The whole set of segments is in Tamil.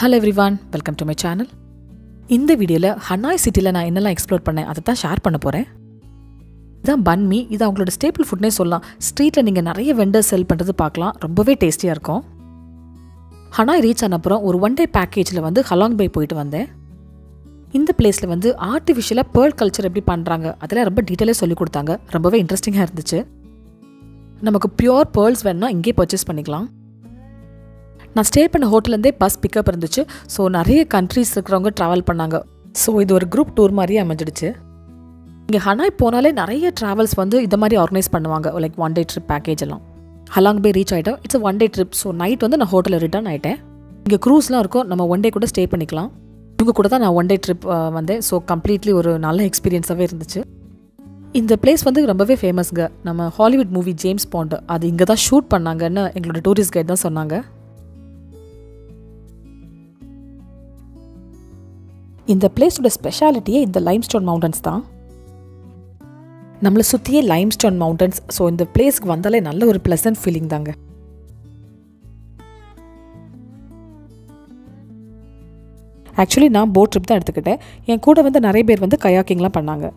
Hello everyone, welcome to my channel. இந்த வீடியோல ஹனாய் சிட்டில நான் என்னெல்லாம் எக்ஸ்ப்ளோர் பண்ணேன் அதை தான் ஷேர் பண்ண போறேன். இதான் பன் மீ, இது அவங்களோட ஸ்டேபிள் ஃபுட்னே சொல்லலாம். ஸ்ட்ரீட்ல நீங்க நிறைய வெண்டர்ஸ் செல் பண்றது பார்க்கலாம், ரொம்பவே டேஸ்டியா இருக்கும். ஹனாய் ரீச் ஆன அப்புறம் ஒரு ஒன் டே பேக்கேஜ்ல ஹலாங் பே போயிட்டு வந்தேன். இந்த பிளேஸ்ல ஆர்டிஃபிஷியலா பேர்ல் கல்ச்சர் எப்படி பண்றாங்க அதெல்லாம் ரொம்ப டீட்டெயிலாக சொல்லி கொடுத்தாங்க. ரொம்பவே இன்ட்ரெஸ்டிங்காக இருந்துச்சு. நமக்கு பியூர் பேர்ல்ஸ் வேணும்னா இங்கே பர்ச்சேஸ் பண்ணிக்கலாம். நான் ஸ்டே பண்ண ஹோட்டல்லேருந்தே பஸ் பிக்கப் இருந்துச்சு. ஸோ நிறைய கண்ட்ரீஸ் இருக்கிறவங்க ட்ராவல் பண்ணாங்க. ஸோ இது ஒரு குரூப் டூர் மாதிரியே அமைஞ்சிடுச்சு. இங்கே ஹனாய் போனாலே நிறைய ட்ராவல்ஸ் இந்த மாதிரி ஆர்கனைஸ் பண்ணுவாங்க. Like one day trip package எல்லாம். ஹலாங் பே ரீச் ஆகிட்டோம். It's one day trip. So night நான் ஹோட்டலில் ரிட்டர்ன் ஆகிட்டேன். இங்கே க்ரூஸ்லாம் இருக்கும், நம்ம ஒன் டே கூட ஸ்டே பண்ணிக்கலாம். இவங்க கூட தான் நான் ஒன் டே ட்ரிப் வந்தேன். ஸோ கம்ப்ளீட்லி ஒரு நல்ல எக்ஸ்பீரியன்ஸாகவே இருந்துச்சு. இந்த பிளேஸ் ரொம்ப ஃபேமஸ்ங்க. நம்ம ஹாலிவுட் மூவி ஜேம்ஸ் பாண்ட் அது இங்கே தான் ஷூட் பண்ணாங்கன்னு எங்களோட டூரிஸ்ட் கைட் தான் சொன்னாங்க. இந்த பிளேஸோட ஸ்பெஷாலிட்டியே இந்த லைம்ஸ்டோன் மவுண்டன்ஸ் தான். நம்மளை சுற்றியே லைம்ஸ்டோன் மவுண்டன்ஸ். ஸோ இந்த பிளேஸ்க்கு வந்தாலே நல்ல ஒரு ப்ளசன்ட் ஃபீலிங் தாங்க. ஆக்சுவலி நான் போட் ட்ரிப் தான் எடுத்துக்கிட்டேன். என் கூட நிறைய பேர் கயாக்கிங்லாம் பண்ணாங்க.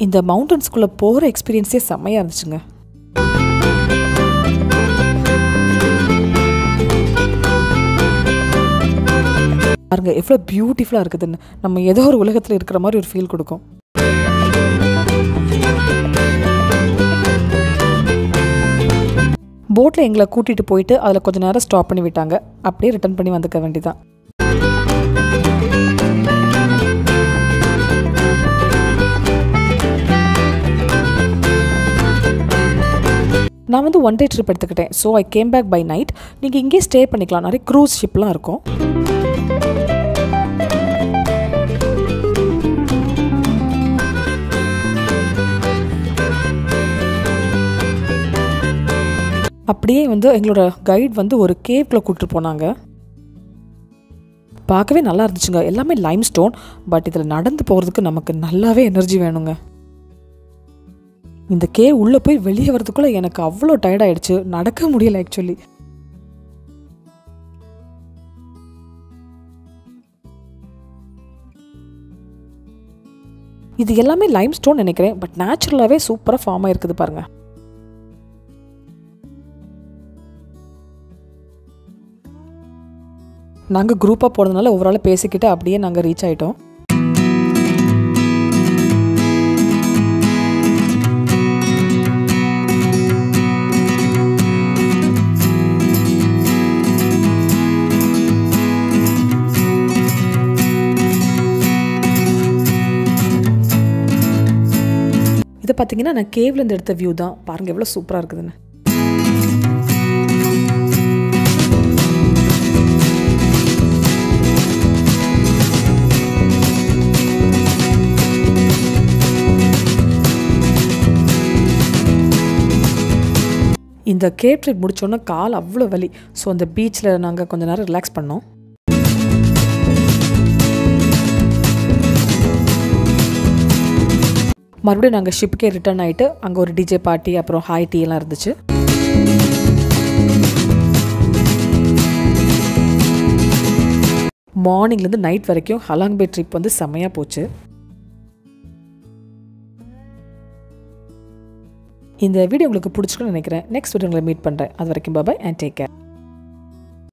இந்த மவுண்டன்ஸ்குள்ளே போகிற எக்ஸ்பீரியன்ஸே செம்மையாக இருந்துச்சுங்க. பாருங்க எவ்வளோ பியூட்டிஃபுல்லாக இருக்குதுன்னு. நம்ம ஏதோ ஒரு உலகத்தில் இருக்கிற மாதிரி ஒரு ஃபீல் கொடுக்கும். போட்டில் எங்களை கூட்டிகிட்டு போயிட்டு அதில் கொஞ்சம் நேரம் ஸ்டாப் பண்ணி விட்டாங்க. அப்படியே ரிட்டர்ன் பண்ணி வந்துக்க வேண்டியதான். நான் ஒன் டே ட்ரிப் எடுத்துக்கிட்டேன். So I came back by night. நீங்கள் இங்கே ஸ்டே பண்ணிக்கலாம். நிறைய க்ரூஸ் ஷிப்லாம் இருக்கும். அப்படியே எங்களோட கைட் ஒரு கேவ்க்குள்ளே கூப்பிட்டு போனாங்க. பார்க்கவே நல்லா இருந்துச்சுங்க. எல்லாமே லைம் ஸ்டோன். பட் இதில் நடந்து போகிறதுக்கு நமக்கு நல்லாவே எனர்ஜி வேணுங்க. இந்த கேவ் உள்ளே போய் வெளியே வரதுக்குள்ளே எனக்கு அவ்வளோ டயர்ட் ஆகிடுச்சு. நடக்க முடியல ஆக்சுவலி. இது எல்லாமே லைம் ஸ்டோன் நினைக்கிறேன். பட் நேச்சுரலாகவே சூப்பராக ஃபார்ம் ஆகிருக்குது பாருங்க. நாங்கள் குரூப்பாக போனதுனால ஓவரால் பேசிக்கிட்டு அப்படியே நாங்கள் ரீச் ஆகிட்டோம். இதை பார்த்தீங்கன்னா நான் கேவ்லேருந்து எடுத்த வியூ தான். பாருங்கள் எவ்வளோ சூப்பராக இருக்குதுன்னு. இந்த கேவ் ட்ரிப் முடிச்சோன்னா கால் அவ்வளோ வலி. ஸோ அந்த பீச்சில் நாங்கள் கொஞ்சம் நேரம் ரிலாக்ஸ் பண்ணோம். மறுபடியும் நாங்கள் ஷிப்புக்கே ரிட்டர்ன் ஆகிட்டு அங்கே ஒரு டிஜே பார்ட்டி அப்புறம் ஹாய் டீ எல்லாம் இருந்துச்சு. மார்னிங்லேருந்து நைட் வரைக்கும் ஹலாங் பே ட்ரிப் செம்மையாக போச்சு. இந்த வீடியோ உங்களுக்கு பிடிச்சிருக்குன்னு நினைக்கிறேன். நெக்ஸ்ட் வீடியோ உங்களை மீட் பண்ணுறேன். அது வரைக்கும் பாய் அண்ட் டேக் கேர்.